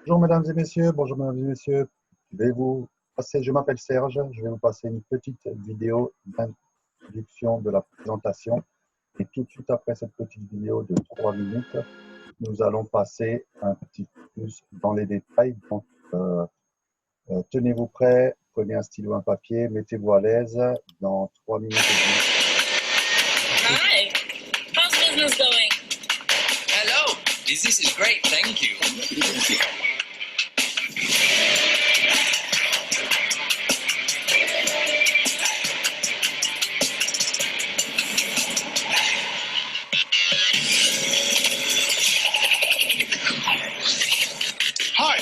Bonjour mesdames et messieurs, bonjour mesdames et messieurs. Je m'appelle Serge, je vais vous passer une petite vidéo d'introduction de la présentation. Et tout de suite après cette petite vidéo de 3 minutes, nous allons passer un petit peu plus dans les détails. Donc, tenez-vous prêts, prenez un stylo, un papier, mettez-vous à l'aise. Dans 3 minutes et demie. Hi, how's business going? Hello, business is great, thank you. Hi,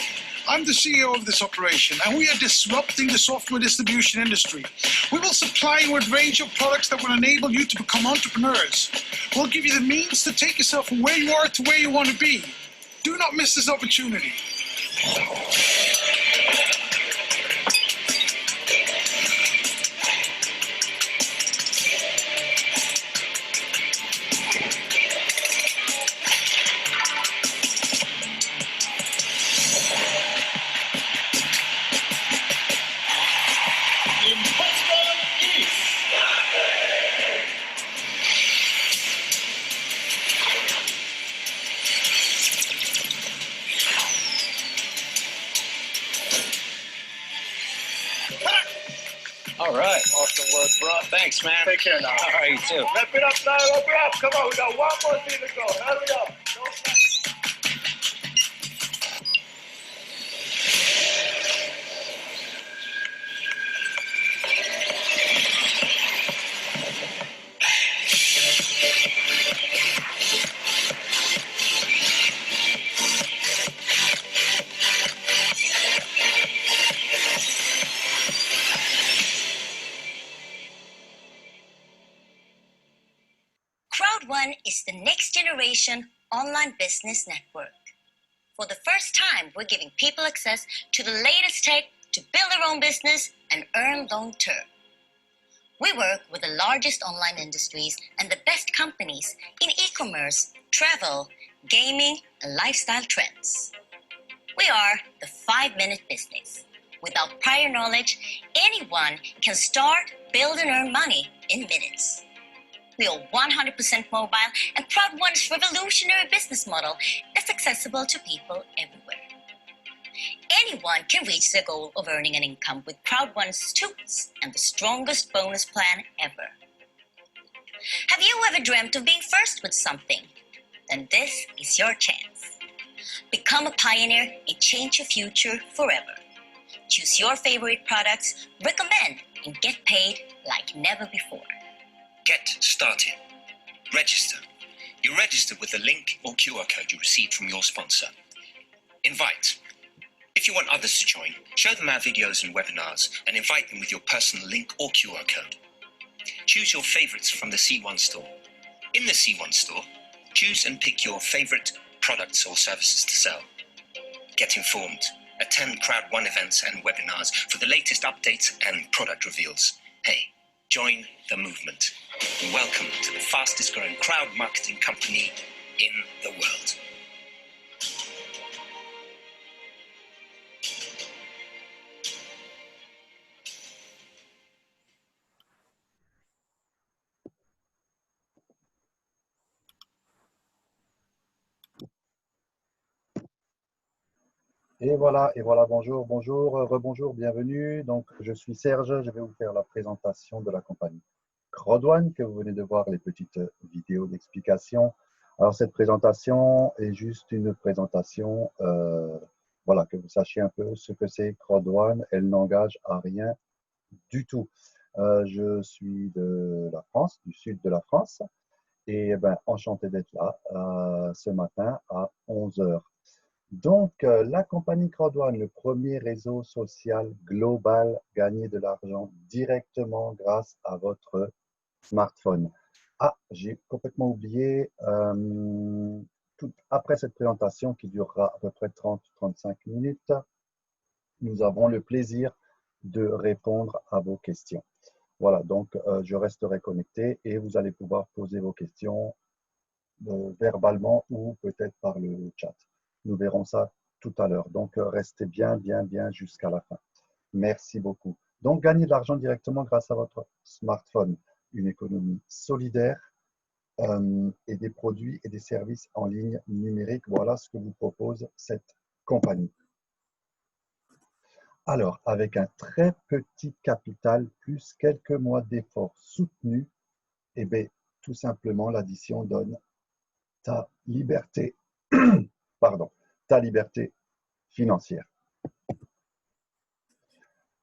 I'm the CEO of this operation, and we are disrupting the software distribution industry. We will supply you with a range of products that will enable you to become entrepreneurs. We'll give you the means to take yourself from where you are to where you want to be. Do not miss this opportunity. All right, awesome work, bro. Thanks, man. Take care now. All right, you too. Wrap it up now, wrap it up. Come on, we got one more thing to go. Hurry up. Don't stop. Crowd1 is the next generation online business network. For the first time, we're giving people access to the latest tech to build their own business and earn long term. We work with the largest online industries and the best companies in e-commerce, travel, gaming, and lifestyle trends. We are the 5-minute business. Without prior knowledge, anyone can start, build, and earn money in minutes. We are 100% mobile, and Crowd1's revolutionary business model is accessible to people everywhere. Anyone can reach their goal of earning an income with Crowd1's tools and the strongest bonus plan ever. Have you ever dreamt of being first with something? Then this is your chance. Become a pioneer and change your future forever. Choose your favorite products, recommend, and get paid like never before. Get started. Register. You register with the link or QR code you received from your sponsor. Invite. If you want others to join, show them our videos and webinars and invite them with your personal link or QR code. Choose your favorites from the C1 store. In the C1 store, choose and pick your favorite products or services to sell. Get informed. Attend Crowd1 events and webinars for the latest updates and product reveals. Hey, join the movement. And welcome to the fastest growing crowd marketing company in the world. Et voilà, bonjour, bonjour, rebonjour, bienvenue. Donc, je suis Serge, je vais vous faire la présentation de la compagnie Crowd1, que vous venez de voir les petites vidéos d'explication. Alors, cette présentation est juste une présentation, voilà, que vous sachiez un peu ce que c'est Crowd1. Elle n'engage à rien du tout. Je suis de la France, du sud de la France, et ben, enchanté d'être là ce matin à 11 heures. Donc, la compagnie Crowd1, le premier réseau social global, gagner de l'argent directement grâce à votre smartphone. Ah, j'ai complètement oublié, après cette présentation qui durera à peu près 30-35 minutes, nous avons le plaisir de répondre à vos questions. Voilà, donc je resterai connecté et vous allez pouvoir poser vos questions verbalement ou peut-être par le chat. Nous verrons ça tout à l'heure. Donc, restez bien jusqu'à la fin. Merci beaucoup. Donc, gagnez de l'argent directement grâce à votre smartphone. Une économie solidaire et des produits et des services en ligne numérique. Voilà ce que vous propose cette compagnie. Alors, avec un très petit capital plus quelques mois d'efforts soutenus, eh bien, tout simplement, l'addition donne ta liberté, pardon, ta liberté financière.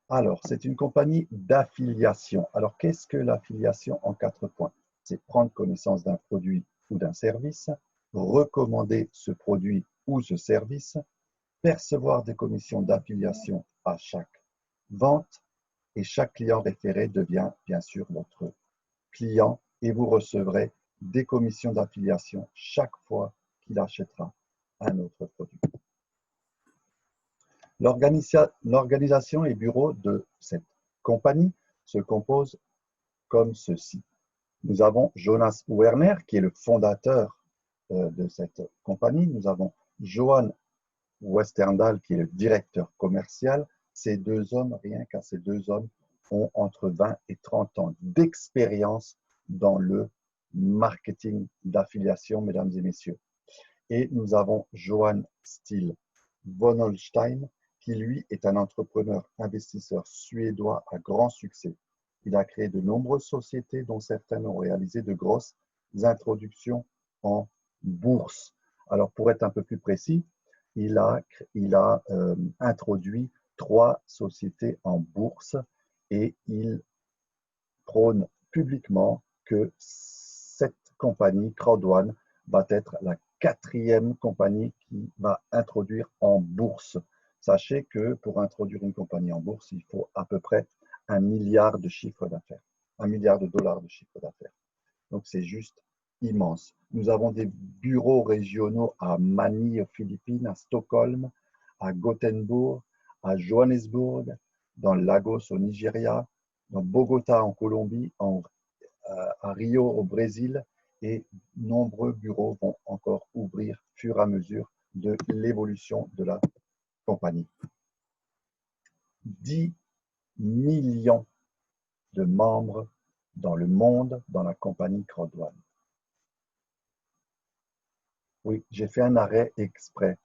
Alors, c'est une compagnie d'affiliation. Alors, qu'est-ce que l'affiliation en 4 points? C'est prendre connaissance d'un produit ou d'un service, recommander ce produit ou ce service, percevoir des commissions d'affiliation à chaque vente et chaque client référé devient bien sûr votre client et vous recevrez des commissions d'affiliation chaque fois qu'il achètera un autre produit. L'organisation et bureau de cette compagnie se composent comme ceci. Nous avons Jonas Werner, qui est le fondateur de cette compagnie. Nous avons Johan Westerdahl, qui est le directeur commercial. Ces deux hommes, rien qu'à ces deux hommes, ont entre 20 et 30 ans d'expérience dans le marketing d'affiliation, mesdames et messieurs. Et nous avons Johan Steele von Holstein, qui lui est un entrepreneur investisseur suédois à grand succès. Il a créé de nombreuses sociétés dont certaines ont réalisé de grosses introductions en bourse. Alors pour être un peu plus précis, il a introduit 3 sociétés en bourse et il prône publiquement que cette compagnie, Crowd1, va être la 4e compagnie qui va introduire en bourse. Sachez que pour introduire une compagnie en bourse, il faut à peu près 1 milliard de chiffre d'affaires, 1 milliard de dollars de chiffre d'affaires. Donc c'est juste immense. Nous avons des bureaux régionaux à Manille aux Philippines, à Stockholm, à Gothenburg, à Johannesburg, dans Lagos au Nigeria, dans Bogota en Colombie, à Rio au Brésil, et nombreux bureaux vont encore ouvrir au fur et à mesure de l'évolution de la compagnie. 10 millions de membres dans le monde dans la compagnie Crowd1. Oui, j'ai fait un arrêt exprès.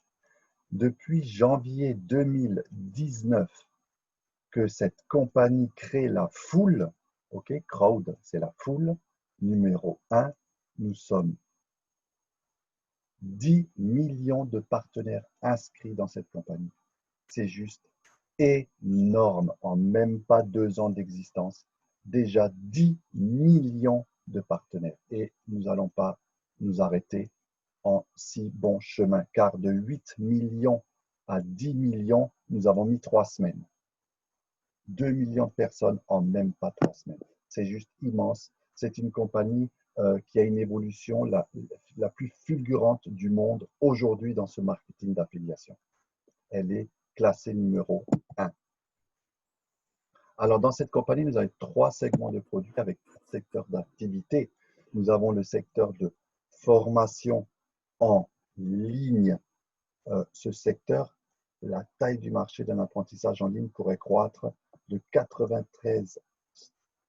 Depuis janvier 2019 que cette compagnie crée la foule, ok, Crowd, c'est la foule, numéro 1, nous sommes 10 millions de partenaires inscrits dans cette compagnie. C'est juste énorme, en même pas 2 ans d'existence. Déjà 10 millions de partenaires. Et nous n'allons pas nous arrêter en si bon chemin, car de 8 millions à 10 millions, nous avons mis 3 semaines. 2 millions de personnes en même pas 3 semaines. C'est juste immense. C'est une compagnie qui a une évolution la plus fulgurante du monde aujourd'hui dans ce marketing d'affiliation. Elle est classée numéro 1. Alors, dans cette compagnie, nous avons 3 segments de produits avec 4 secteurs d'activité. Nous avons le secteur de formation en ligne. Ce secteur, la taille du marché d'un apprentissage en ligne pourrait croître de 93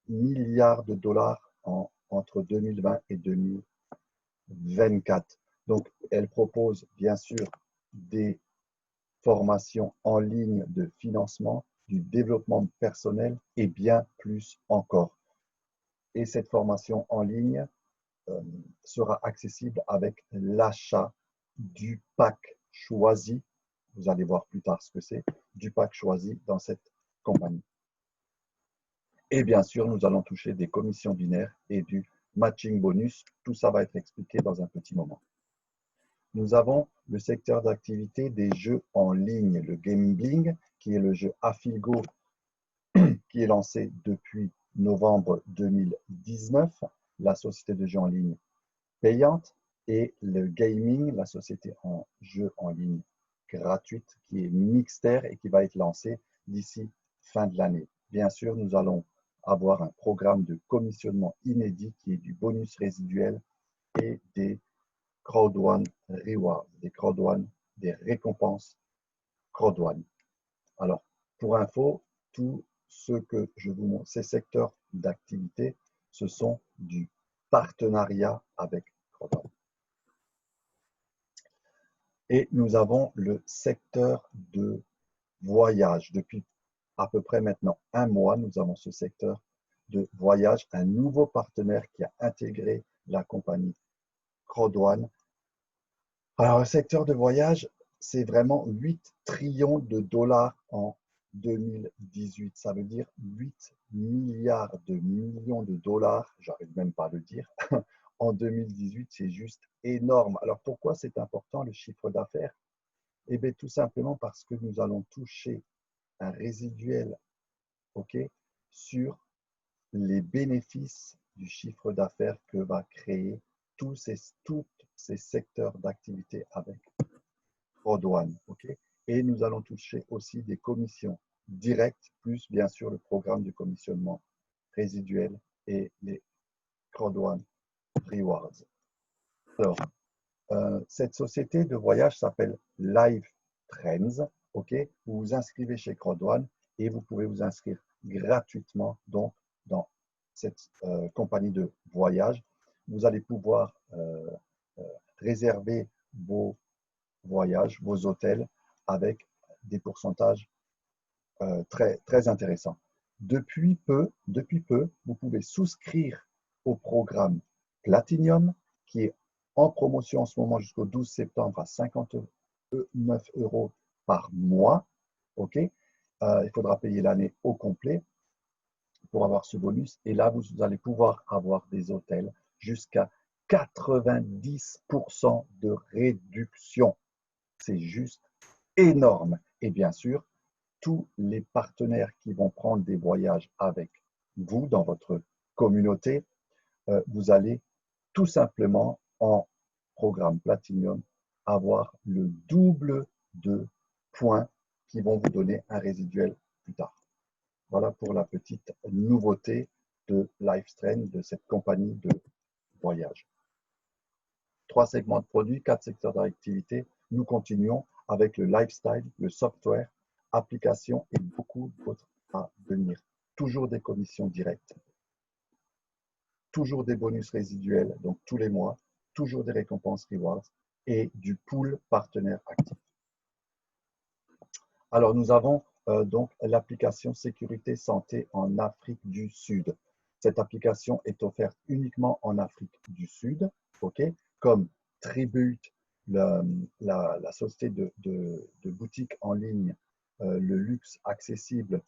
milliards de dollars entre 2020 et 2024. Donc, elle propose bien sûr des formations en ligne de financement, du développement personnel et bien plus encore. Et cette formation en ligne sera accessible avec l'achat du pack choisi. Vous allez voir plus tard ce que c'est, du pack choisi dans cette compagnie. Et bien sûr, nous allons toucher des commissions binaires et du matching bonus. Tout ça va être expliqué dans un petit moment. Nous avons le secteur d'activité des jeux en ligne, le gambling, qui est le jeu Affilgo, qui est lancé depuis novembre 2019, la société de jeux en ligne payante, et le gaming, la société en jeux en ligne gratuite, qui est Mixter et qui va être lancée d'ici fin de l'année. Bien sûr, nous allons avoir un programme de commissionnement inédit qui est du bonus résiduel et des Crowd1 Rewards, des récompenses Crowdone. Alors, pour info, tout ce que je vous montre, ces secteurs d'activité, ce sont du partenariat avec Crowdone. Et nous avons le secteur de voyage. Depuis à peu près maintenant un mois, nous avons ce secteur de voyage, un nouveau partenaire qui a intégré la compagnie Crowdone. Alors, le secteur de voyage, c'est vraiment 8 trillions de dollars en 2018. Ça veut dire 8 milliards de millions de dollars, j'arrive même pas à le dire, en 2018, c'est juste énorme. Alors, pourquoi c'est important le chiffre d'affaires? Eh bien, tout simplement parce que nous allons toucher un résiduel, sur les bénéfices du chiffre d'affaires que va créer tous ces secteurs d'activité avec Crowdone. Et nous allons toucher aussi des commissions directes, plus bien sûr le programme de commissionnement résiduel et les Crowdone Rewards. Alors, cette société de voyage s'appelle Live Trends. Vous vous inscrivez chez Crowdone et vous pouvez vous inscrire gratuitement donc, dans cette compagnie de voyage. Vous allez pouvoir réserver vos voyages, vos hôtels avec des pourcentages très, très intéressants. Depuis peu, vous pouvez souscrire au programme Platinum qui est en promotion en ce moment jusqu'au 12 septembre à 59 € par mois. Il faudra payer l'année au complet pour avoir ce bonus. Et là, vous allez pouvoir avoir des hôtels jusqu'à 90% de réduction. C'est juste énorme. Et bien sûr, tous les partenaires qui vont prendre des voyages avec vous dans votre communauté, vous allez tout simplement en programme Platinum avoir le double de points qui vont vous donner un résiduel plus tard. Voilà pour la petite nouveauté de LiveTrend, de cette compagnie de voyage. 3 segments de produits, 4 secteurs d'activité. Nous continuons avec le lifestyle, le software, applications et beaucoup d'autres à venir. Toujours des commissions directes, toujours des bonus résiduels, donc tous les mois, toujours des récompenses rewards et du pool partenaire actif. Alors, nous avons donc l'application Sécurité Santé en Afrique du Sud. Cette application est offerte uniquement en Afrique du Sud, comme Tribute, la société de boutique en ligne, le luxe accessible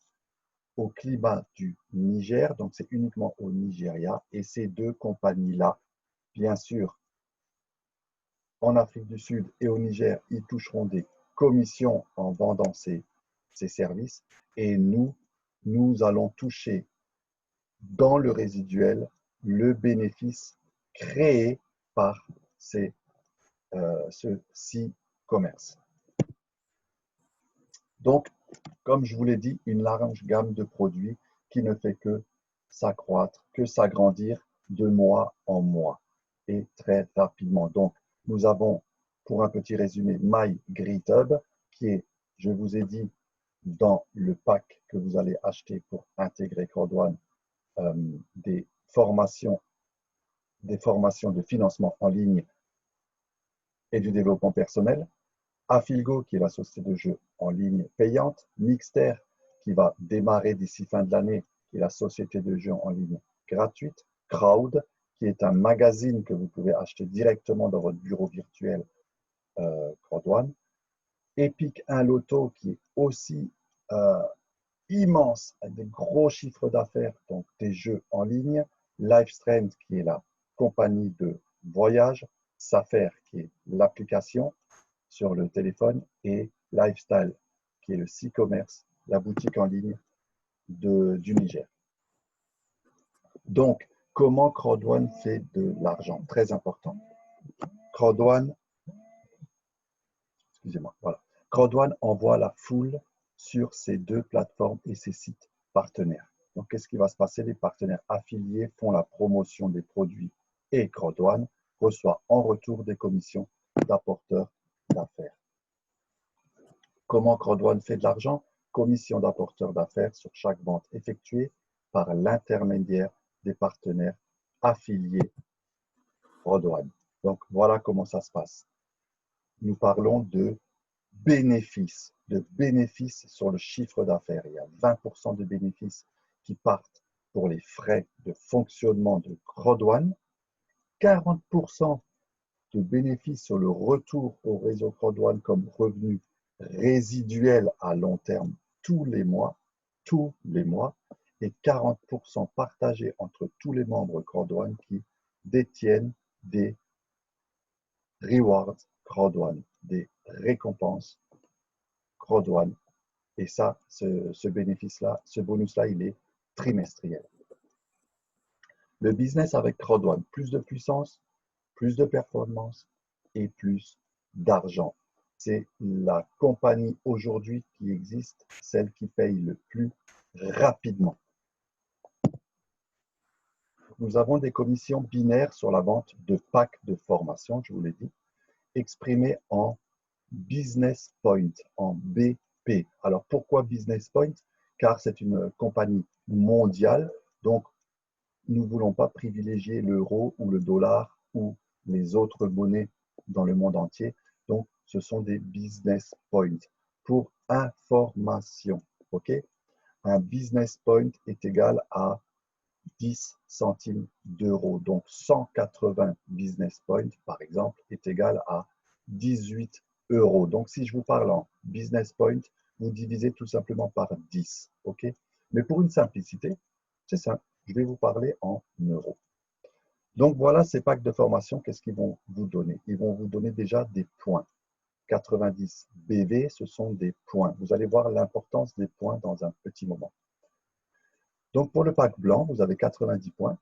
au climat du Niger, donc c'est uniquement au Nigeria, et ces deux compagnies-là, bien sûr, en Afrique du Sud et au Niger, ils toucheront des commissions en vendant ces services, et nous allons toucher dans le résiduel le bénéfice créé par ce commerce. Donc, comme je vous l'ai dit, une large gamme de produits qui ne fait que s'accroître, que s'agrandir de mois en mois et très rapidement. Donc, nous avons, pour un petit résumé, MyGridHub qui est, je vous ai dit, dans le pack que vous allez acheter pour intégrer Crowdone, des formations de financement en ligne et du développement personnel. Afilgo, qui est la société de jeux en ligne payante. Mixter, qui va démarrer d'ici fin de l'année, qui est la société de jeux en ligne gratuite. Crowd, qui est un magazine que vous pouvez acheter directement dans votre bureau virtuel Crowdone. Epic 1 Loto, qui est aussi immense, avec des gros chiffres d'affaires, donc des jeux en ligne. LiveTrend, qui est la compagnie de voyage. Safer, qui est l'application sur le téléphone, et Lifestyle, qui est le e-commerce, la boutique en ligne du Niger. Donc, comment Crowdone fait de l'argent? Très important. Crowdone envoie la foule sur ces deux plateformes et ces sites partenaires. Donc, qu'est-ce qui va se passer? Les partenaires affiliés font la promotion des produits et Crowdone reçoit en retour des commissions d'apporteurs d'affaires. Comment Crodone fait de l'argent? Commission d'apporteur d'affaires sur chaque vente effectuée par l'intermédiaire des partenaires affiliés Crodone. Donc, voilà comment ça se passe. Nous parlons de bénéfices sur le chiffre d'affaires. Il y a 20% de bénéfices qui partent pour les frais de fonctionnement de Crodone, 40% de bénéfices sur le retour au réseau Crodone comme revenu résiduel à long terme tous les mois, et 40% partagés entre tous les membres Crodone qui détiennent des rewards Crodone, des récompenses Crodone. Et ça, ce bénéfice-là, ce bonus-là, il est trimestriel. Le business avec Crodone, plus de puissance, plus de performance et plus d'argent. C'est la compagnie aujourd'hui qui existe, celle qui paye le plus rapidement. Nous avons des commissions binaires sur la vente de packs de formation, je vous l'ai dit, exprimées en business point, en BP. Alors pourquoi business point? Car c'est une compagnie mondiale, donc nous ne voulons pas privilégier l'euro ou le dollar ou les autres monnaies dans le monde entier. Donc, ce sont des business points pour information. OK? Un business point est égal à 10 centimes d'euros. Donc, 180 business points, par exemple, est égal à 18 euros. Donc, si je vous parle en business point, vous divisez tout simplement par 10. OK? Mais pour une simplicité, c'est simple. Je vais vous parler en euros. Donc, voilà ces packs de formation. Qu'est-ce qu'ils vont vous donner? Ils vont vous donner déjà des points. 90 BV, ce sont des points. Vous allez voir l'importance des points dans un petit moment. Donc, pour le pack blanc, vous avez 90 points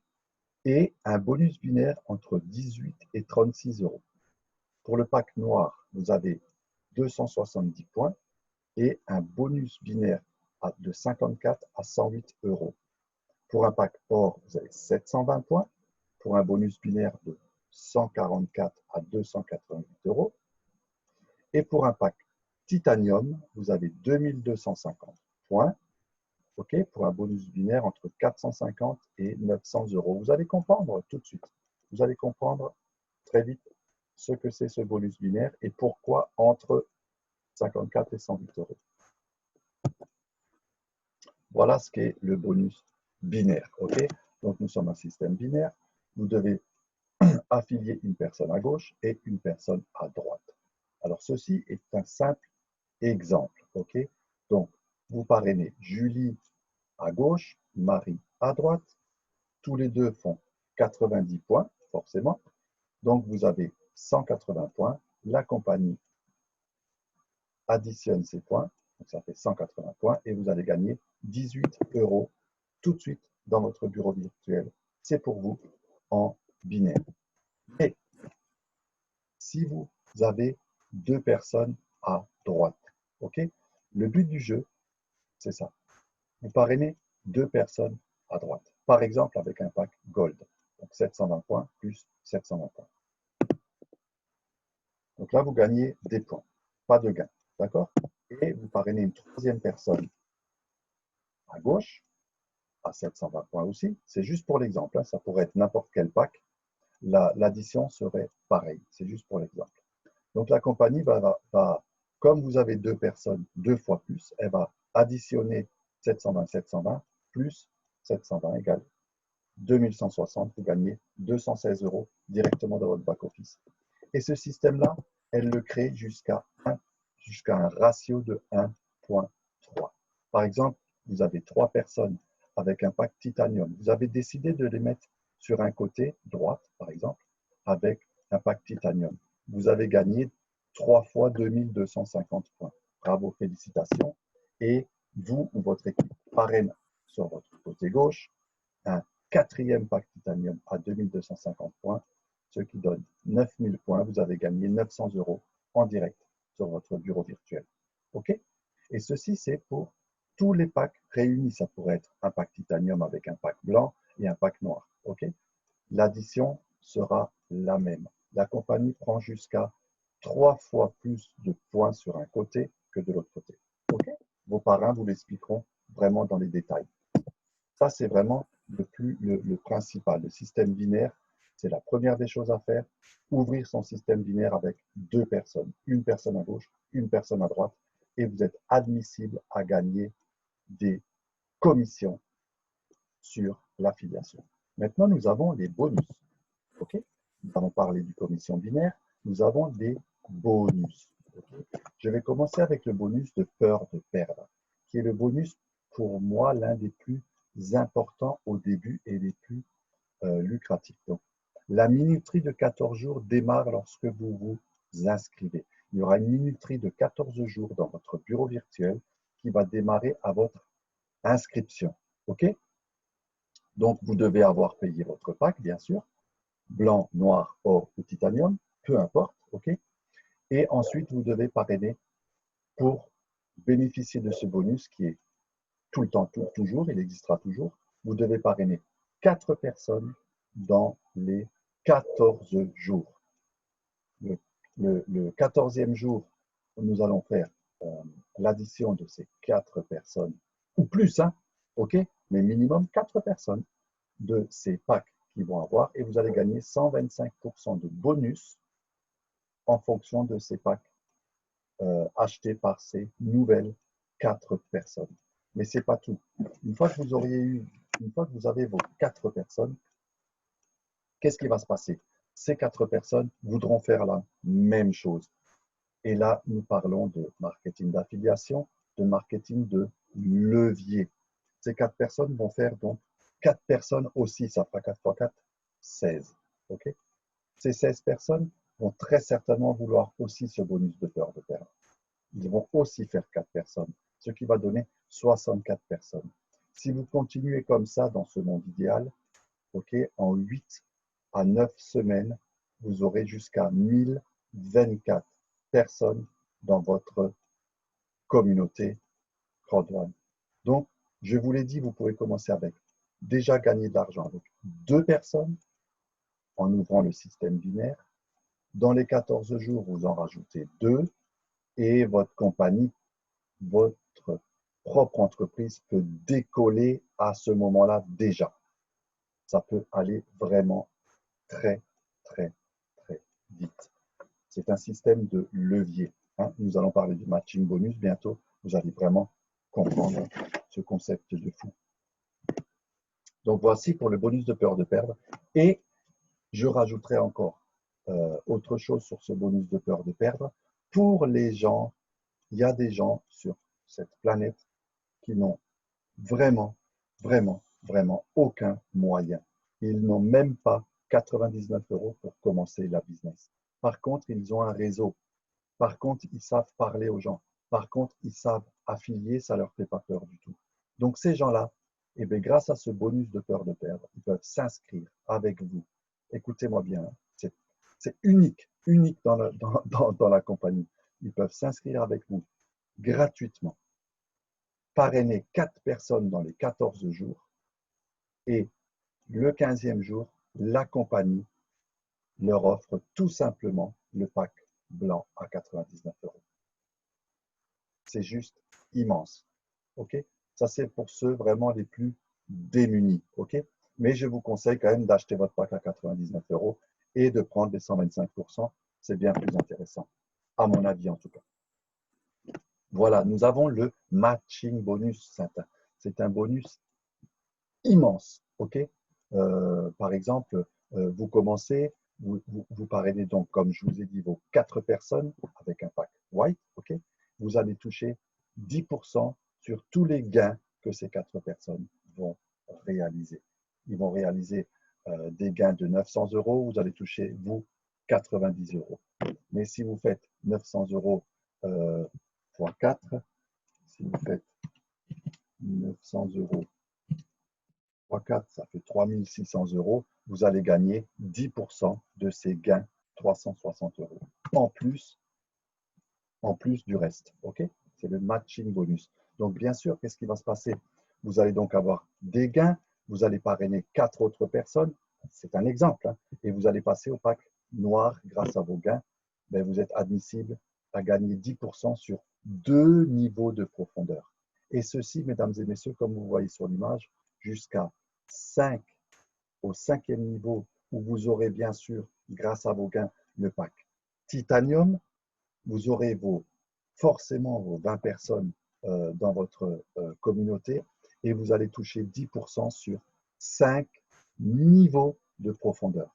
et un bonus binaire entre 18 et 36 euros. Pour le pack noir, vous avez 270 points et un bonus binaire de 54 à 108 euros. Pour un pack or, vous avez 720 points pour un bonus binaire de 144 à 288 euros. Et pour un pack titanium, vous avez 2250 points, okay, pour un bonus binaire entre 450 et 900 euros. Vous allez comprendre tout de suite. Vous allez comprendre très vite ce que c'est ce bonus binaire et pourquoi entre 54 et 108 euros. Voilà ce qu'est le bonus binaire. Okay? Donc, nous sommes un système binaire. Vous devez affilier une personne à gauche et une personne à droite. Alors, ceci est un simple exemple. Okay? Donc, vous parrainez Julie à gauche, Marie à droite. Tous les deux font 90 points, forcément. Donc, vous avez 180 points. La compagnie additionne ces points. Donc, ça fait 180 points et vous allez gagner 18 euros tout de suite dans votre bureau virtuel. C'est pour vous en binaire. Mais si vous avez deux personnes à droite, ok, le but du jeu, c'est ça. Vous parrainez deux personnes à droite. Par exemple, avec un pack Gold. Donc 720 points plus 720 points. Donc là, vous gagnez des points, pas de gain. D'accord? Et vous parrainez une troisième personne à gauche, à 720 points aussi. C'est juste pour l'exemple. Hein. Ça pourrait être n'importe quel pack. L'addition serait pareille. C'est juste pour l'exemple. Donc la compagnie va, comme vous avez deux personnes, deux fois plus, elle va additionner 720 plus 720 égale 2160. Vous gagnez 216 euros directement dans votre back-office. Et ce système-là, elle le crée jusqu'à un ratio de 1,3. Par exemple, vous avez trois personnes avec un pack titanium. Vous avez décidé de les mettre sur un côté droite, par exemple, avec un pack titanium. Vous avez gagné 3 fois 2250 points. Bravo, félicitations. Et vous ou votre équipe parraine sur votre côté gauche un quatrième pack titanium à 2250 points, ce qui donne 9000 points. Vous avez gagné 900 euros en direct sur votre bureau virtuel. OK? Et ceci, c'est pour tous les packs réunis. Ça pourrait être un pack titanium avec un pack blanc et un pack noir. OK? L'addition sera la même. La compagnie prend jusqu'à 3 fois plus de points sur un côté que que de l'autre côté. Okay? Vos parrains vous l'expliqueront vraiment dans les détails. Ça, c'est vraiment le principal. Le système binaire, c'est la première des choses à faire. Ouvrir son système binaire avec 2 personnes. Une personne à gauche, une personne à droite. Et vous êtes admissible à gagner des commissions sur l'affiliation. Maintenant, nous avons les bonus. Okay? Nous avons parlé du commission binaire. Nous avons des bonus. Okay? Je vais commencer avec le bonus de peur de perdre, qui est le bonus, pour moi, l'un des plus importants au début et les plus lucratifs. Donc, la minuterie de 14 jours démarre lorsque vous vous inscrivez. Il y aura une minuterie de 14 jours dans votre bureau virtuel qui va démarrer à votre inscription. OK? Donc, vous devez avoir payé votre pack, bien sûr. Blanc, noir, or ou titanium, peu importe. OK? Et ensuite, vous devez parrainer pour bénéficier de ce bonus qui est tout le temps, toujours, il existera toujours. Vous devez parrainer 4 personnes dans les 14 jours. Le 14e jour, nous allons faire l'addition de ces 4 personnes, ou plus, hein, ok, mais minimum 4 personnes de ces packs qu'ils vont avoir, et vous allez gagner 125% de bonus en fonction de ces packs achetés par ces nouvelles 4 personnes. Mais ce n'est pas tout. Une fois que vous avez vos 4 personnes, qu'est-ce qui va se passer? Ces 4 personnes voudront faire la même chose. Et là, nous parlons de marketing d'affiliation, de marketing de levier. Ces 4 personnes vont faire donc 4 personnes aussi, ça fera 4 x 4, 16. Okay? Ces 16 personnes vont très certainement vouloir aussi ce bonus de peur de perdre. Ils vont aussi faire 4 personnes, ce qui va donner 64 personnes. Si vous continuez comme ça dans ce monde idéal, okay, en 8 à 9 semaines, vous aurez jusqu'à 1024 personnes dans votre communauté Crowdone. Donc, je vous l'ai dit, vous pouvez commencer avec déjà gagner de l'argent avec 2 personnes en ouvrant le système binaire. Dans les 14 jours, vous en rajoutez 2 et votre compagnie, votre propre entreprise peut décoller à ce moment-là déjà. Ça peut aller vraiment très, très, très vite. C'est un système de levier. Hein. Nous allons parler du matching bonus bientôt. Vous allez vraiment comprendre ce concept de fou. Donc, voici pour le bonus de peur de perdre. Et je rajouterai encore autre chose sur ce bonus de peur de perdre. Pour les gens, il y a des gens sur cette planète qui n'ont vraiment, vraiment, vraiment aucun moyen. Ils n'ont même pas 99 € pour commencer la business. Par contre, ils ont un réseau. Par contre, ils savent parler aux gens. Par contre, ils savent affilier, ça ne leur fait pas peur du tout. Donc, ces gens-là, eh bien, grâce à ce bonus de peur de perdre, ils peuvent s'inscrire avec vous. Écoutez-moi bien, c'est unique dans la compagnie. Ils peuvent s'inscrire avec vous gratuitement, parrainer 4 personnes dans les 14 jours et le 15e jour, la compagnie leur offre tout simplement le pack blanc à 99 €. C'est juste immense. Okay? Ça, c'est pour ceux vraiment les plus démunis. Okay? Mais je vous conseille quand même d'acheter votre pack à 99 € et de prendre les 125%. C'est bien plus intéressant, à mon avis en tout cas. Voilà, nous avons le matching bonus. C'est un bonus immense. Okay? Par exemple, vous commencez, vous parrainez donc, comme je vous ai dit, vos 4 personnes avec un pack white. Okay? Vous allez toucher 10% sur tous les gains que ces 4 personnes vont réaliser. Ils vont réaliser des gains de 900 €, vous allez toucher, vous, 90 €. Mais si vous faites 900 € x 4, si vous faites 900 € x 4, ça fait 3600 €, vous allez gagner 10% de ces gains, 360 €. En plus du reste. Okay? C'est le matching bonus. Donc, bien sûr, qu'est-ce qui va se passer? Vous allez donc avoir des gains, vous allez parrainer 4 autres personnes, c'est un exemple, hein, et vous allez passer au pack noir grâce à vos gains. Ben, vous êtes admissible à gagner 10% sur 2 niveaux de profondeur. Et ceci, mesdames et messieurs, comme vous voyez sur l'image, jusqu'à 5 au 5e niveau, où vous aurez bien sûr, grâce à vos gains, le pack Titanium. Vous aurez forcément vos 20 personnes dans votre communauté et vous allez toucher 10% sur 5 niveaux de profondeur.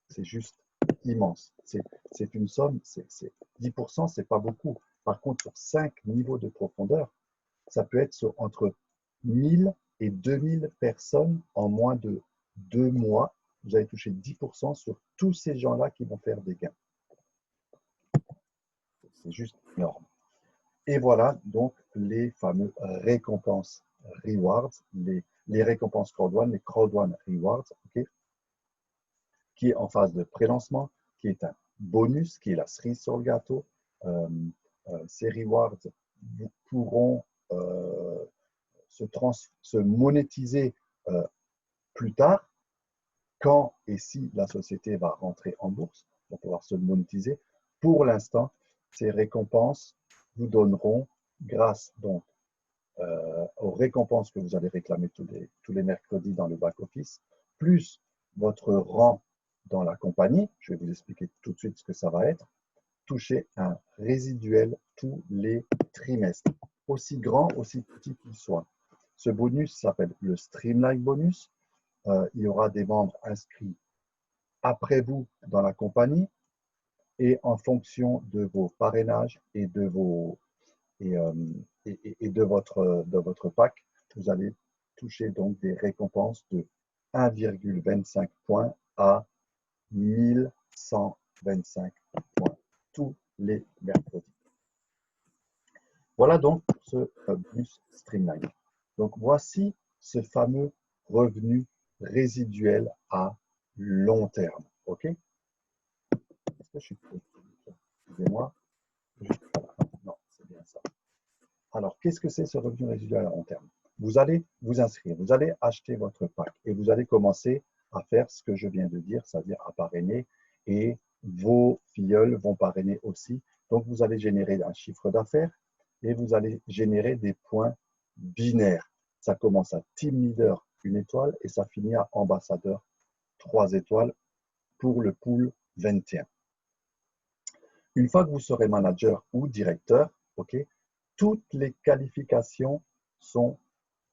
C'est juste immense. C'est une somme, 10%, ce n'est pas beaucoup. Par contre, sur 5 niveaux de profondeur, ça peut être entre 1000 et 2000 personnes en moins de 2 mois. Vous allez toucher 10% sur tous ces gens-là qui vont faire des gains. C'est juste énorme. Et voilà donc les fameux récompenses rewards, les récompenses Crowd1, les Crowd1 rewards, okay, qui est en phase de pré-lancement, qui est un bonus, qui est la cerise sur le gâteau. Ces rewards pourront se monétiser plus tard, quand et si la société va rentrer en bourse, pour pouvoir se monétiser. Pour l'instant, ces récompenses vous donneront, grâce donc aux récompenses que vous allez réclamer tous les mercredis dans le back-office, plus votre rang dans la compagnie, je vais vous expliquer tout de suite ce que ça va être, toucher un résiduel tous les trimestres, aussi grand, aussi petit qu'il soit. Ce bonus s'appelle le Streamline Bonus. Il y aura des membres inscrits après vous dans la compagnie et en fonction de vos parrainages et de votre pack, vous allez toucher donc des récompenses de 1,25 points à 1125 points tous les mercredis. Voilà donc ce bonus Streamline. Donc voici ce fameux revenu résiduel à long terme. OK? Est-ce que je suis... Excusez-moi. Non, c'est bien ça. Alors, qu'est-ce que c'est ce revenu résiduel à long terme? Vous allez vous inscrire, vous allez acheter votre pack et vous allez commencer à faire ce que je viens de dire, c'est-à-dire à parrainer, et vos filleuls vont parrainer aussi. Donc, vous allez générer un chiffre d'affaires et vous allez générer des points binaires. Ça commence à Team Leader 1 étoile et ça finit à Ambassadeur 3 étoiles pour le pool 21. Une fois que vous serez manager ou directeur, ok, toutes les qualifications sont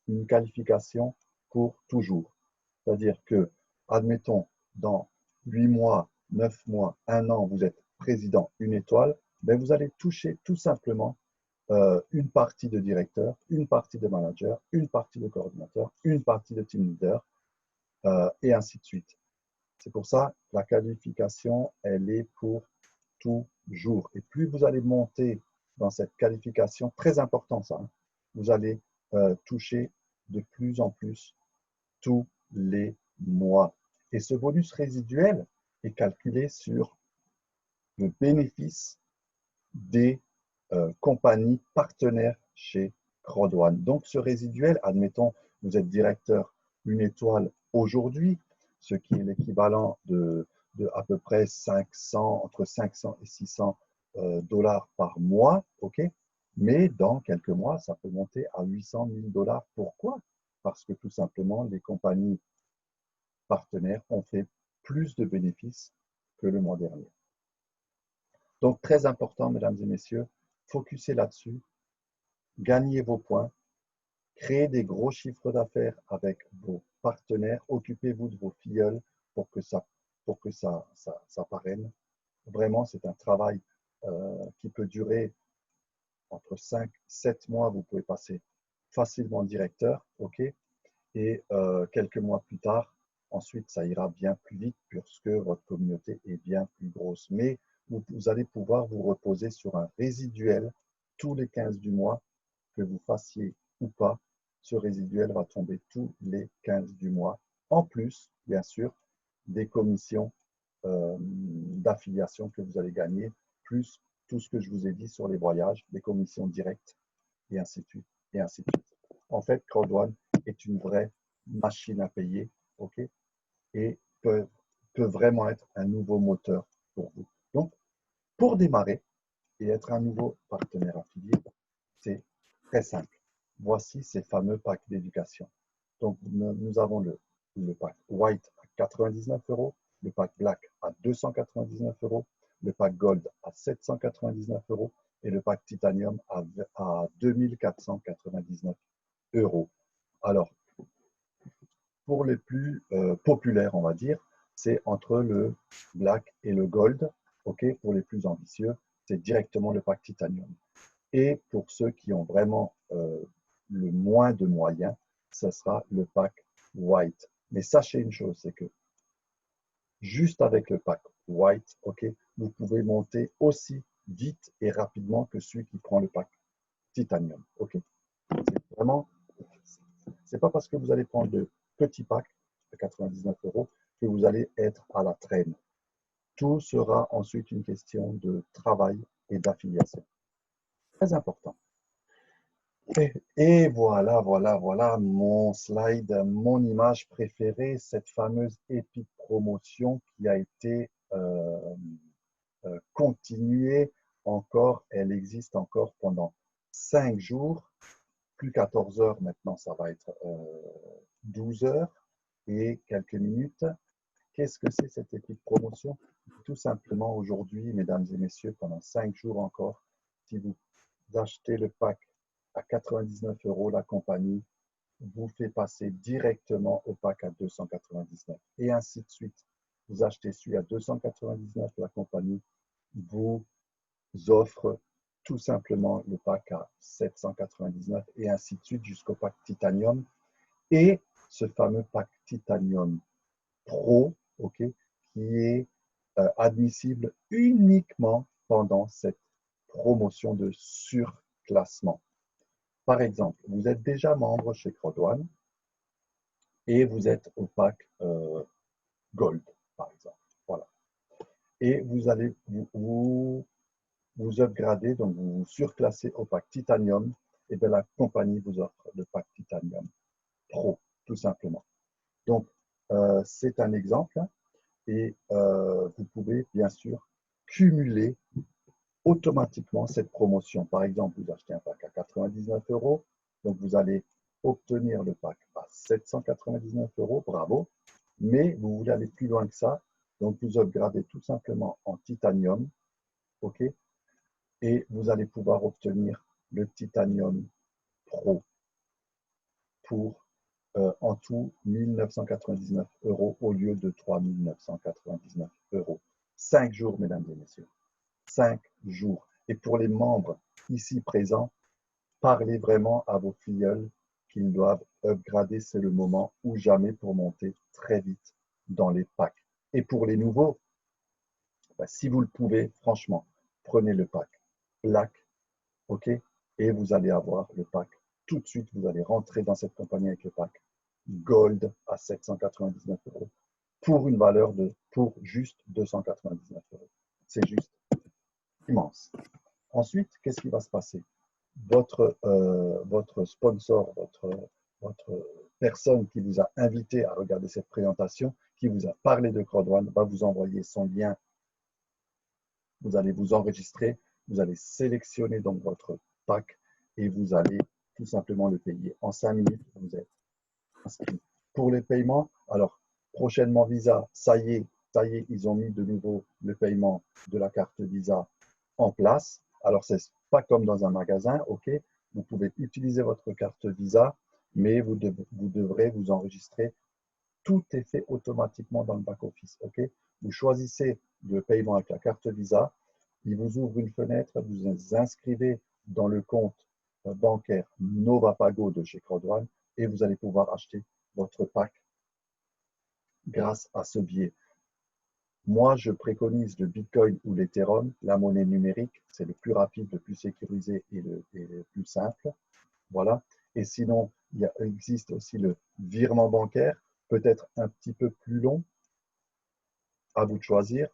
une qualification pour toujours. C'est-à-dire que, admettons, dans 8 mois, 9 mois, 1 an, vous êtes président 1 étoile, ben vous allez toucher tout simplement une partie de directeur, une partie de manager, une partie de coordinateur, une partie de team leader, et ainsi de suite. C'est pour ça que la qualification, elle est pour toujours. Et plus vous allez monter dans cette qualification, très important ça, hein, vous allez toucher de plus en plus tous les mois. Et ce bonus résiduel est calculé sur le bénéfice des compagnies partenaires chez Crowd1. Donc ce résiduel, admettons, vous êtes directeur 1 étoile aujourd'hui, ce qui est l'équivalent de à peu près entre 500 et 600 dollars par mois, ok? Mais dans quelques mois, ça peut monter à 800 000 dollars. Pourquoi? Parce que tout simplement, les compagnies partenaires ont fait plus de bénéfices que le mois dernier. Donc, très important, mesdames et messieurs, focussez là-dessus, gagnez vos points, créez des gros chiffres d'affaires avec vos partenaires, occupez-vous de vos filleuls pour que ça parraine. Vraiment, c'est un travail qui peut durer entre 5 et 7 mois. Vous pouvez passer facilement directeur, ok? Et quelques mois plus tard, ensuite, ça ira bien plus vite puisque votre communauté est bien plus grosse. Mais vous allez pouvoir vous reposer sur un résiduel tous les 15 du mois, que vous fassiez ou pas. Ce résiduel va tomber tous les 15 du mois. En plus, bien sûr, des commissions d'affiliation que vous allez gagner, plus tout ce que je vous ai dit sur les voyages, des commissions directes, et ainsi de suite, et ainsi de suite. En fait, Crowd1 est une vraie machine à payer, ok, et peut vraiment être un nouveau moteur pour vous. Donc, pour démarrer, et être un nouveau partenaire affilié, c'est très simple. Voici ces fameux packs d'éducation. Donc, nous avons le pack White à 99 €, le pack Black à 299 €, le pack Gold à 799 € et le pack Titanium à 2499 €. Alors, pour les plus populaires, on va dire, c'est entre le Black et le Gold. Okay, pour les plus ambitieux, c'est directement le pack Titanium. Et pour ceux qui ont vraiment le moins de moyens, ce sera le pack White. Mais sachez une chose, c'est que juste avec le pack White, okay, vous pouvez monter aussi vite et rapidement que celui qui prend le pack Titanium. Okay. C'est vraiment, c'est pas parce que vous allez prendre le petit pack de 99 € que vous allez être à la traîne. Tout sera ensuite une question de travail et d'affiliation. Très important. Et voilà, mon slide, mon image préférée, cette fameuse Epic Promotion qui a été continuée encore, elle existe encore pendant 5 jours, plus 14 heures maintenant, ça va être 12 heures et quelques minutes. Qu'est-ce que c'est cette Epic Promotion? Tout simplement aujourd'hui, mesdames et messieurs, pendant 5 jours encore, si vous achetez le pack à 99 €, la compagnie vous fait passer directement au pack à 299 et ainsi de suite. Vous achetez celui à 299, la compagnie vous offre tout simplement le pack à 799 et ainsi de suite jusqu'au pack Titanium. Et ce fameux pack Titanium Pro, okay, qui est admissible uniquement pendant cette promotion de surclassement. Par exemple, vous êtes déjà membre chez Crodwan et vous êtes au pack Gold, par exemple. Voilà. Et vous allez vous upgrader, donc vous vous surclassez au pack Titanium, et bien la compagnie vous offre le pack Titanium Pro, tout simplement. Donc, c'est un exemple et vous pouvez bien sûr cumuler automatiquement cette promotion. Par exemple, vous achetez un pack à 99 €, donc vous allez obtenir le pack à 799 €, bravo, mais vous voulez aller plus loin que ça, donc vous upgradez tout simplement en Titanium, ok, et vous allez pouvoir obtenir le Titanium Pro pour en tout 1999 € au lieu de 3999 €. 5 jours, mesdames et messieurs. 5 jours. Et pour les membres ici présents, parlez vraiment à vos filleuls qu'ils doivent upgrader. C'est le moment ou jamais pour monter très vite dans les packs. Et pour les nouveaux, si vous le pouvez, franchement, prenez le pack Black, ok, et vous allez avoir le pack tout de suite. Vous allez rentrer dans cette compagnie avec le pack Gold à 799 € pour une valeur pour juste 299 €. C'est juste immense. Ensuite, qu'est-ce qui va se passer? Votre sponsor, votre personne qui vous a invité à regarder cette présentation, qui vous a parlé de Crodwan, va vous envoyer son lien. Vous allez vous enregistrer, vous allez sélectionner donc votre pack et vous allez tout simplement le payer. En 5 minutes, vous êtes inscrit. Pour les paiements, alors prochainement Visa, ça y est, ils ont mis de nouveau le paiement de la carte Visa en place. Alors, c'est pas comme dans un magasin, ok? Vous pouvez utiliser votre carte Visa, mais vous devrez vous enregistrer. Tout est fait automatiquement dans le back-office, ok? Vous choisissez le paiement avec la carte Visa, il vous ouvre une fenêtre, vous vous inscrivez dans le compte bancaire Novapago de chez Crodwan et vous allez pouvoir acheter votre pack grâce à ce biais. Moi, je préconise le Bitcoin ou l'Ethereum, la monnaie numérique. C'est le plus rapide, le plus sécurisé et le plus simple. Voilà. Et sinon, il existe aussi le virement bancaire, peut-être un petit peu plus long. À vous de choisir.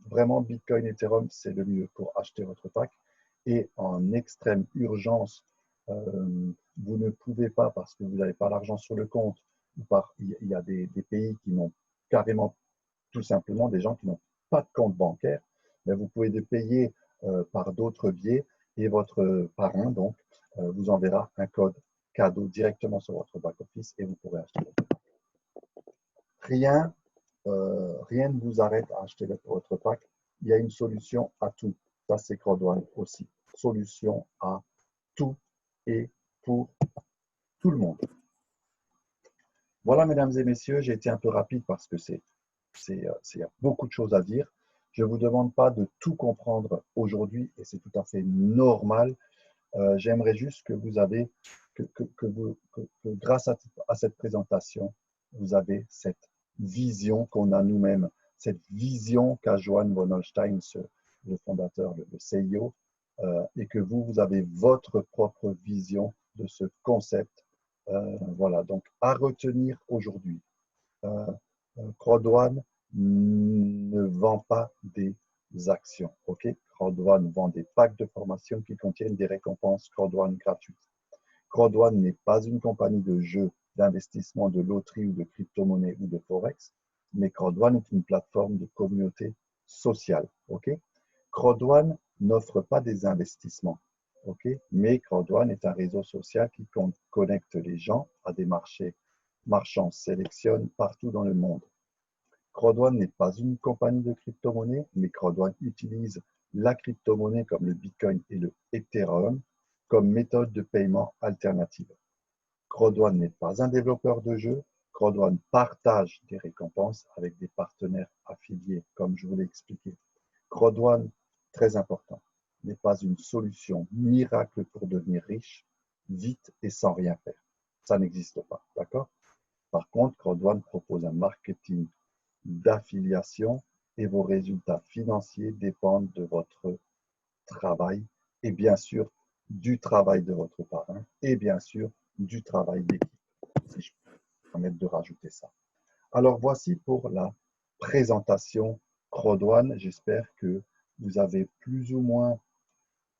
Vraiment, Bitcoin, Ethereum, c'est le mieux pour acheter votre pack. Et en extrême urgence, vous ne pouvez pas parce que vous n'avez pas l'argent sur le compte. Il y a des pays qui n'ont carrément tout simplement des gens qui n'ont pas de compte bancaire, mais vous pouvez payer par d'autres biais et votre parrain donc vous enverra un code cadeau directement sur votre back-office et vous pourrez acheter votre pack. Rien ne vous arrête à acheter votre pack. Il y a une solution à tout. Ça, c'est CrowdOne aussi. Solution à tout et pour tout le monde. Voilà, mesdames et messieurs, j'ai été un peu rapide parce que il y a beaucoup de choses à dire. Je ne vous demande pas de tout comprendre aujourd'hui et c'est tout à fait normal. J'aimerais juste que vous avez, que grâce à cette présentation, vous avez cette vision qu'on a nous-mêmes, cette vision qu'a Johan von Holstein, le fondateur, le CEO, et que vous avez votre propre vision de ce concept. Voilà, donc à retenir aujourd'hui. CrowdOne ne vend pas des actions. Ok, CrowdOne vend des packs de formation qui contiennent des récompenses CrowdOne gratuites. CrowdOne n'est pas une compagnie de jeux, d'investissement, de loterie ou de crypto-monnaie ou de forex, mais CrowdOne est une plateforme de communauté sociale. Ok, CrowdOne n'offre pas des investissements. Ok, mais CrowdOne est un réseau social qui connecte les gens à des marchands sélectionnent partout dans le monde. CrowdOne n'est pas une compagnie de crypto-monnaie, mais CrowdOne utilise la crypto-monnaie comme le Bitcoin et le Ethereum comme méthode de paiement alternative. CrowdOne n'est pas un développeur de jeux. CrowdOne partage des récompenses avec des partenaires affiliés, comme je vous l'ai expliqué. CrowdOne, très important, n'est pas une solution miracle pour devenir riche, vite et sans rien faire. Ça n'existe pas, d'accord? Par contre, CrowdOne propose un marketing d'affiliation et vos résultats financiers dépendent de votre travail et bien sûr du travail de votre parrain et bien sûr du travail d'équipe, si je peux me permettre de rajouter ça. Alors voici pour la présentation CrowdOne. J'espère que vous avez plus ou moins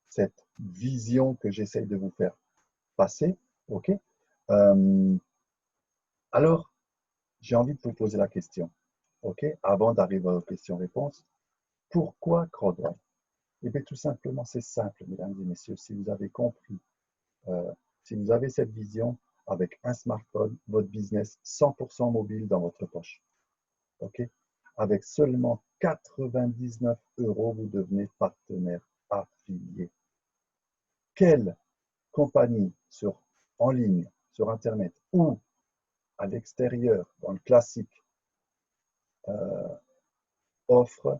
cette vision que j'essaye de vous faire passer. Ok. Alors, j'ai envie de vous poser la question. Ok, avant d'arriver aux questions-réponses, pourquoi CrowdOne? Eh bien, tout simplement, c'est simple, mesdames et messieurs. Si vous avez compris, si vous avez cette vision avec un smartphone, votre business 100% mobile dans votre poche. Ok, avec seulement 99 €, vous devenez partenaire affilié. Quelle compagnie en ligne, sur Internet ou à l'extérieur, dans le classique, offre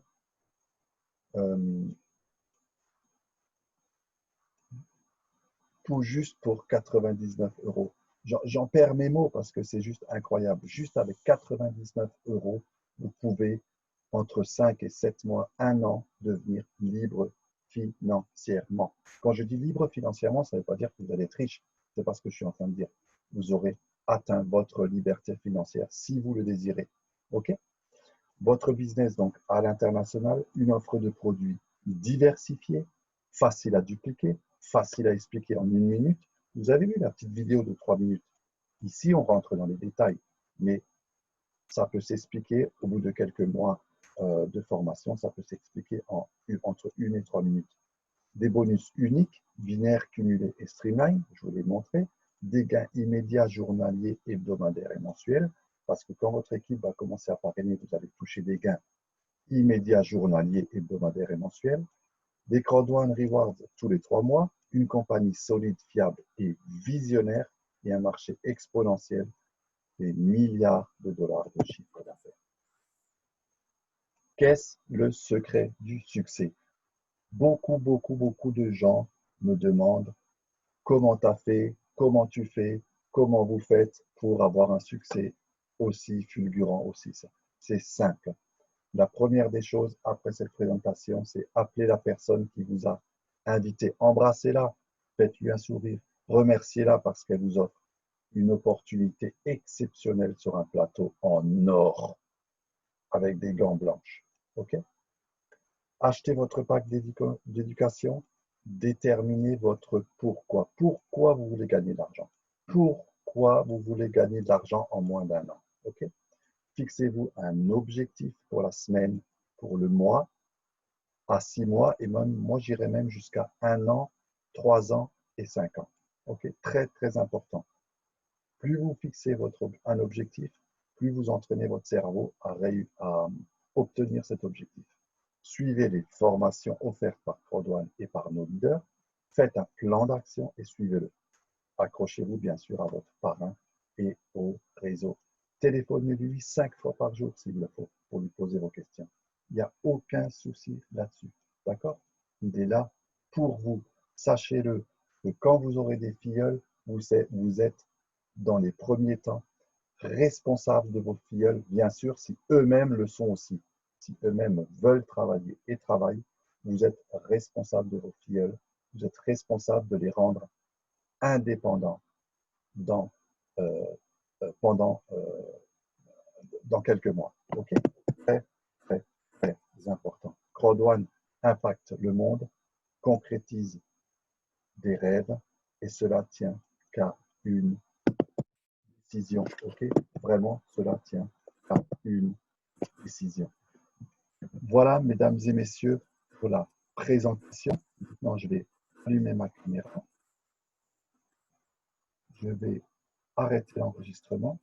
tout juste pour 99 €. J'en perds mes mots parce que c'est juste incroyable. Juste avec 99 €, vous pouvez, entre 5 et 7 mois, 1 an, devenir libre financièrement. Quand je dis libre financièrement, ça ne veut pas dire que vous allez être riche. C'est pas ce que je suis en train de dire. Vous aurez atteint votre liberté financière si vous le désirez. OK? Votre business, donc, à l'international, une offre de produits diversifiée, facile à dupliquer, facile à expliquer en 1 minute. Vous avez vu la petite vidéo de 3 minutes. Ici, on rentre dans les détails, mais ça peut s'expliquer au bout de quelques mois de formation. Ça peut s'expliquer entre 1 et 3 minutes. Des bonus uniques, binaires, cumulés et streamline, je vous l'ai montré. Des gains immédiats, journaliers, hebdomadaires et mensuels. Parce que quand votre équipe va commencer à parrainer, vous allez toucher des gains immédiats, journaliers, hebdomadaires et mensuels. Des CrowdOne Rewards tous les 3 mois, une compagnie solide, fiable et visionnaire et un marché exponentiel des milliards de dollars de chiffre d'affaires. Qu'est-ce le secret du succès? Beaucoup de gens me demandent comment tu as fait, comment tu fais, comment vous faites pour avoir un succès aussi fulgurant, aussi ça. C'est simple. La première des choses après cette présentation, c'est appeler la personne qui vous a invité. Embrassez-la, faites-lui un sourire, remerciez-la parce qu'elle vous offre une opportunité exceptionnelle sur un plateau en or avec des gants blanches. OK? Achetez votre pack d'éducation, déterminez votre pourquoi. Pourquoi vous voulez gagner de l'argent? Pourquoi vous voulez gagner de l'argent en moins d'1 an? OK? Fixez-vous un objectif pour la semaine, pour le mois, à 6 mois et même, moi, j'irais même jusqu'à 1 an, 3 ans et 5 ans. Ok, très, très important. Plus vous fixez un objectif, plus vous entraînez votre cerveau à obtenir cet objectif. Suivez les formations offertes par Crodwan et par nos leaders. Faites un plan d'action et suivez-le. Accrochez-vous bien sûr à votre parrain et au réseau. Téléphonez-lui 5 fois par jour s'il le faut pour lui poser vos questions. Il n'y a aucun souci là-dessus. D'accord? Il est là pour vous. Sachez-le que quand vous aurez des filleuls, vous êtes dans les premiers temps responsables de vos filleuls, bien sûr, si eux-mêmes le sont aussi. Si eux-mêmes veulent travailler et travaillent, vous êtes responsable de vos filleuls, vous êtes responsable de les rendre indépendants dans quelques mois. Ok? Très, très, très important. Crodwan impacte le monde, concrétise des rêves et cela tient qu'à une décision. Ok? Vraiment, cela tient qu'à une décision. Voilà, mesdames et messieurs, pour la présentation. Maintenant, je vais allumer ma caméra. Je vais arrêter l'enregistrement.